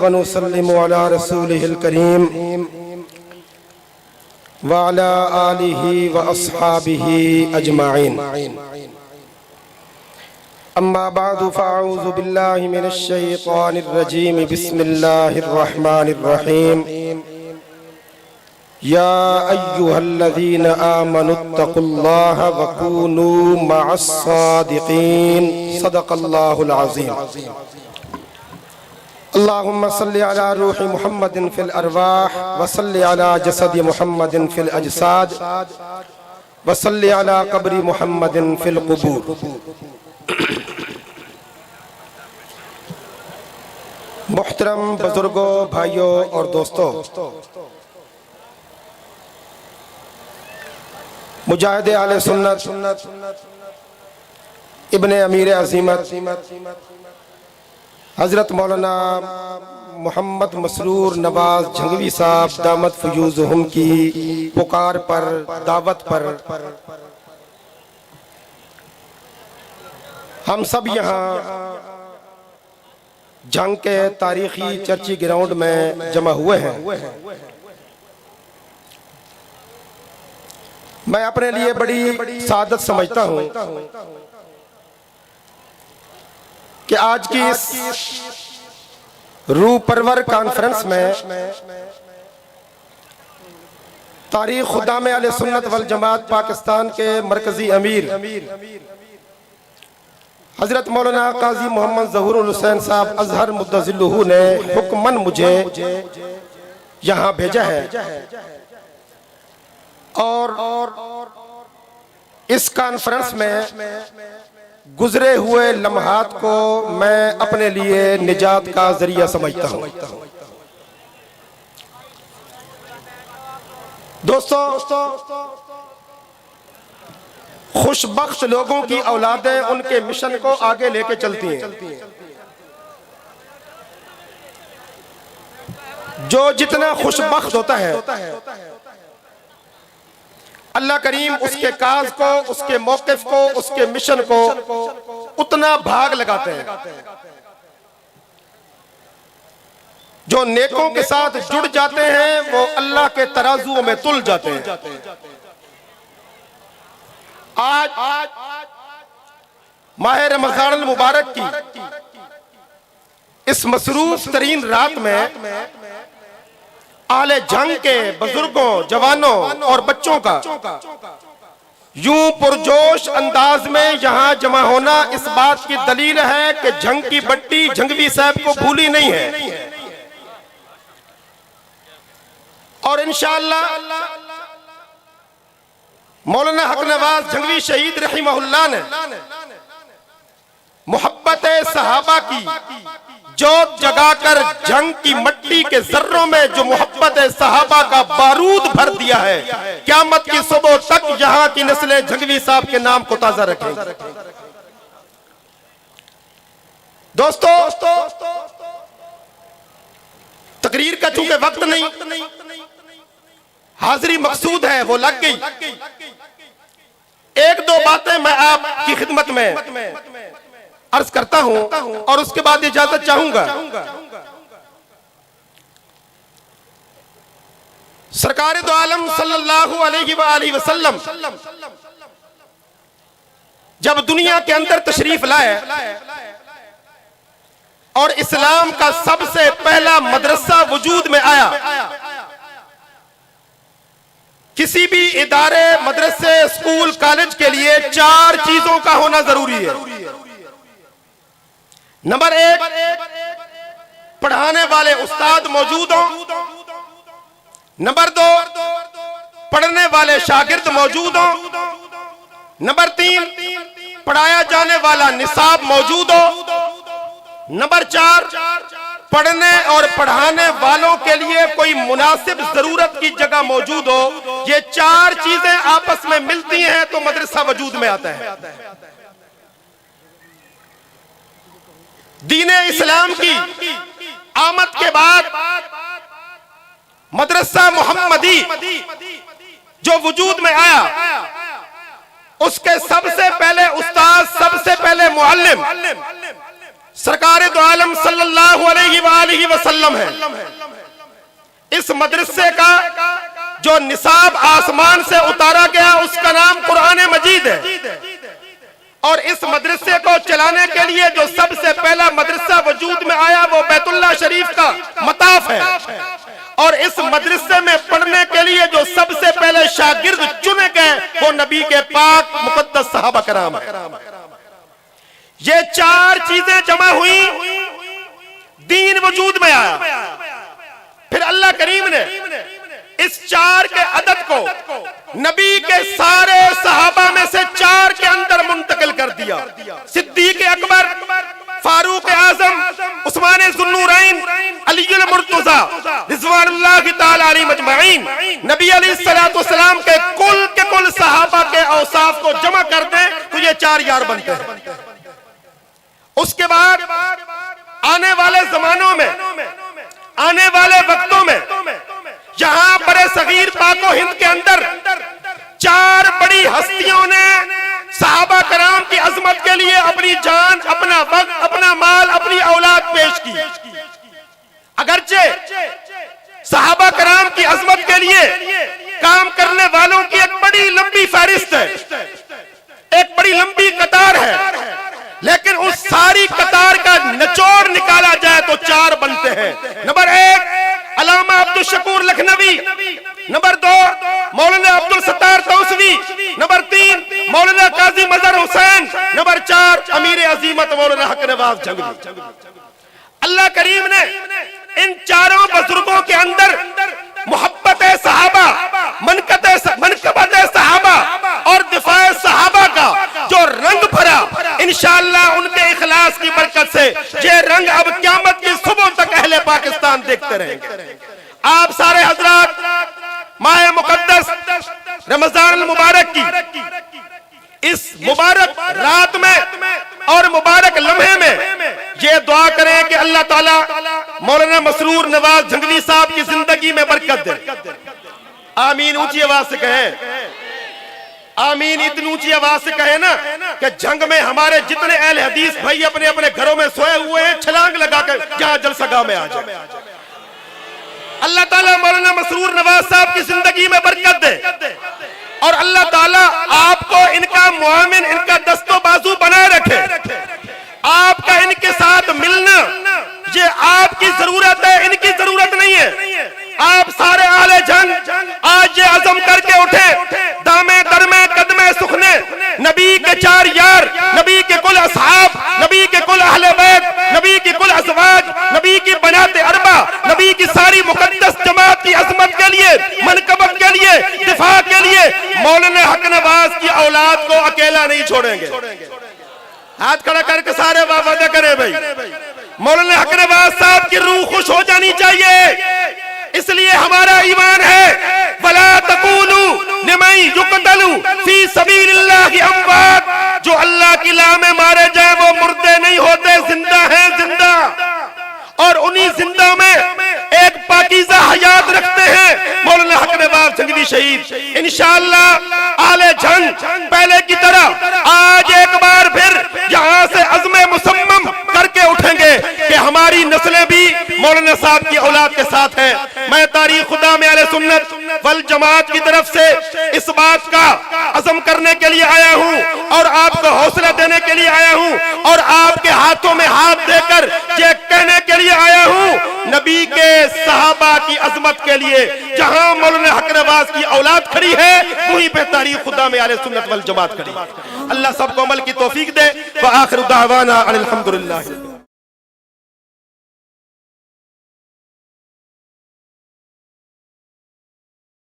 ونسلم على رسوله الكريم وعلى آله وأصحابه أجمعين. أما بعد فأعوذ بالله من الشيطان الرجيم. بسم الله الرحمن الرحيم. يا أيها الذين آمنوا اتقوا الله وكونوا مع الصادقين. صدق الله العظيم. اللهم صل على روح محمد في الأرواح وصل على جسد محمد في الأجساد وصل على قبر محمد في القبور. محترم بزرگوں، بھائیوں اور دوستوں، مجاہد اہل سنت ابن امیر عظیمت حضرت مولانا محمد مسرور نواز جھنگوی صاحب دامت فیوزہم کی پکار پر، دعوت پر ہم سب یہاں جنگ کے تاریخی چرچی گراؤنڈ میں جمع ہوئے ہیں. میں اپنے لیے بڑی سعادت سمجھتا ہوں کہ آج کی اس روح پرور کانفرنس میں تاریخ خدام اہل سنت والجماعت پاکستان کے مرکزی امیر حضرت مولانا قاضی محمد ظہور الحسین صاحب ازہر مدظلہ نے حکماً مجھے یہاں بھیجا ہے، اور اس کانفرنس میں گزرے ہوئے لمحات کو میں اپنے لیے نجات کا ذریعہ سمجھتا ہوں. دوستو، خوش بخت لوگوں کی اولادیں ان کے مشن کو آگے لے کے چلتی ہیں. جو جتنا خوش بخت ہوتا ہے اللہ کریم اس کے کاز کو، اس کے موقف کو، اس کے مشن کو اتنا بھاگ لگاتے ہیں. جو نیکوں کے ساتھ جڑ جاتے ہیں وہ اللہ کے ترازوؤں میں تل جاتے ہیں. آج ماہ رمضان المبارک کی اس مصروف ترین رات میں اہل جنگ کے بزرگوں، جوانوں اور بچوں کا یوں پرجوش انداز میں یہاں جمع ہونا اس بات کی دلیل ہے کہ جنگ کی بٹی جھنگوی صاحب کو بھولی نہیں ہے. اور انشاءاللہ مولانا حق نواز جھنگوی شہید رحمہ اللہ نے محبت صحابہ کی جوت جگا کر جنگ کی مٹی کے ذروں میں جو محبت صحابہ کا بارود بھر دیا ہے، قیامت کی صبح تک یہاں کی نسلیں جھنگوی صاحب کے نام کو تازہ رکھیں. دوستو، تقریر کا چونکہ وقت نہیں، حاضری مقصود ہے وہ لگ گئی. ایک دو باتیں میں آپ کی خدمت میں عرض کرتا ہوں اور اس کے بعد اجازت چاہوں گا. سرکار دو عالم صلی اللہ علیہ وآلہ وسلم جب دنیا کے اندر تشریف لائے اور اسلام کا سب سے پہلا مدرسہ وجود میں آیا. کسی بھی ادارے، مدرسے، اسکول، کالج کے لیے 4 چیزوں کا ہونا ضروری ہے. نمبر 1، پڑھانے والے استاد موجود ہوں. نمبر 2، پڑھنے والے شاگرد موجود ہوں. نمبر 3، پڑھایا جانے والا نصاب موجود ہو. نمبر 4، پڑھنے اور پڑھانے والوں کے لیے کوئی مناسب ضرورت کی جگہ موجود ہو. یہ 4 چیزیں آپس میں ملتی ہیں تو مدرسہ وجود میں آتا ہے. دین اسلام کی آمد کے بعد مدرسہ محمدی جو وجود میں آیا، اس کے سب سے پہلے استاد، سب سے پہلے معلم سرکار دو عالم صلی اللہ علیہ وآلہ وسلم ہے. اس مدرسے کا جو نصاب آسمان سے اتارا گیا اس کا نام قرآن مجید ہے. اور اس مدرسے کو چلانے کے لیے جو سب سے پہلا مدرسہ وجود میں آیا وہ بیت اللہ شریف کا مطاف ہے. اور اس مدرسے میں پڑھنے کے لیے جو سب سے پہلے شاگرد چنے گئے وہ نبی کے پاک مقدس صحابہ کرام ہیں. یہ چار چیزیں جمع ہوئی، دین وجود میں آیا. پھر اللہ کریم نے اس چار کے عدد کو نبی کے سارے صحابہ میں سے چار کے اندر منتقل کر دیا. صدیق اکبر، فاروق اعظم، عثمان ذو النورین، علی المرتضی رضوان اللہ تعالی علیہ مجمعین. نبی علیہ السلام کے کل صحابہ کے اوصاف کو جمع کر دیں تو یہ چار یار بنتے ہیں. اس کے بعد آنے والے زمانوں میں، آنے والے وقتوں میں یہاں برے صغیر پاک و ہند کے اندر چار بڑی ہستیوں نے صحابہ کرام کی عظمت کے لیے اپنی جان، اپنا وقت، اپنا مال، اپنی اولاد پیش کی. اگرچہ صحابہ کرام کی عظمت کے لیے کام کرنے والوں کی ایک بڑی لمبی فہرست ہے، ایک بڑی لمبی قطار ہے، لیکن اس ساری قطار کا نچوڑ نکالا جائے تو چار بنتے ہیں. نمبر 1 علامہ عبدالشکور لکھنوی، نمبر 2 مولانا عبدالستار توسوی، نمبر 3 مولانا قاضی مظہر حسین، نمبر 4 امیر عظیمت مولانا حق نواز جنگلی. اللہ کریم نے ان چاروں بزرگوں کے اندر محبت صحابہ، منقبت صحابہ اور دفاع صحابہ کا جو رنگ بھرا، انشاءاللہ ان کے اخلاص کی برکت سے یہ رنگ اب قیامت کی صبح تک اہل پاکستان دیکھتے رہیں گے. آپ سارے حضرات ماہ مقدس رمضان المبارک کی اس مبارک رات میں اور مبارک لمحے میں یہ دعا کریں کہ اللہ تعالیٰ مولانا مسرور نواز جنگلی صاحب کی زندگی میں برکت دے. آمین اونچی آواز سے کہیں. آمین اتنی اونچی آواز سے کہیں نا کہ جنگ میں ہمارے جتنے اہل حدیث بھائی اپنے اپنے گھروں میں سوئے ہوئے ہیں چھلانگ لگا کر جہاں جلسہ گاہ میں آ جائے. اللہ تعالیٰ مولانا مسرور نواز صاحب کی زندگی میں برکت دے اور اللہ تعالیٰ آپ کو ان کا معاون، ان کا دست و بازو بنائے رکھے. آپ کا ان کے ساتھ ملنا یہ آپ کی ضرورت ہے، ان کی ضرورت نہیں ہے. آپ سارے اہل جنگ آج یہ عزم کر کے اٹھے، دامے درمے قدمے سخنے، نبی کے چار یار، نبی کے کل اصحاب، نبی کے کل اہل بیت، نبی کے کل ازواج، نبی کی بنات اربع، نبی کی ساری مقدس جماعت کی عظمت کے لیے، منقبت کے لیے، دفاع کے لیے مولانا حق نواز کی اولاد کو اکیلا نہیں چھوڑیں گے. ہاتھ کھڑا کر کے سارے وعدہ کرے بھائی. مولانا حق نواز صاحب کی روح خوش ہو جانی چاہیے. اس لیے ہمارا ایمان ہے وَلَا تَقُولُوا لِمَن يُقْتَلُ فِي سَبِيلِ اللَّهِ أَمْوَاتٌ، جو اللہ کی راہ میں مارے جائے وہ مردے نہیں ہوتے، زندہ ہیں، زندہ. اور انہی زندہ میں ایک پاکیزہ حیات رکھتے ہیں مولانا حق نواز جنگلی شہید. انشاءاللہ آل جنگ پہلے کی طرح آج ایک بار پھر یہاں سے عزم مصمم کر کے اٹھیں گے کہ ہماری نسلیں بھی مولانا صاحب کی اولاد کے ساتھ ہیں. میں تاریخ خدا میں اہل سنت والجماعت کی طرف سے اس بات کا عزم کرنے کے لیے آیا ہوں اور آپ کو حوصلہ دینے کے لیے آیا ہوں اور آپ کے ہاتھوں میں ہاتھ دے کر یہ کہنے کے لیے آیا ہوں نبی کے صحابہ کی عظمت کے لیے جہاں مولانا حق نواز کی اولاد کھڑی ہے وہیں پہ تاریخ خدا میں اہل سنت والجماعت کھڑی. اللہ سب کو عمل کی توفیق دے. وآخر دعوانا ان الحمدللہ.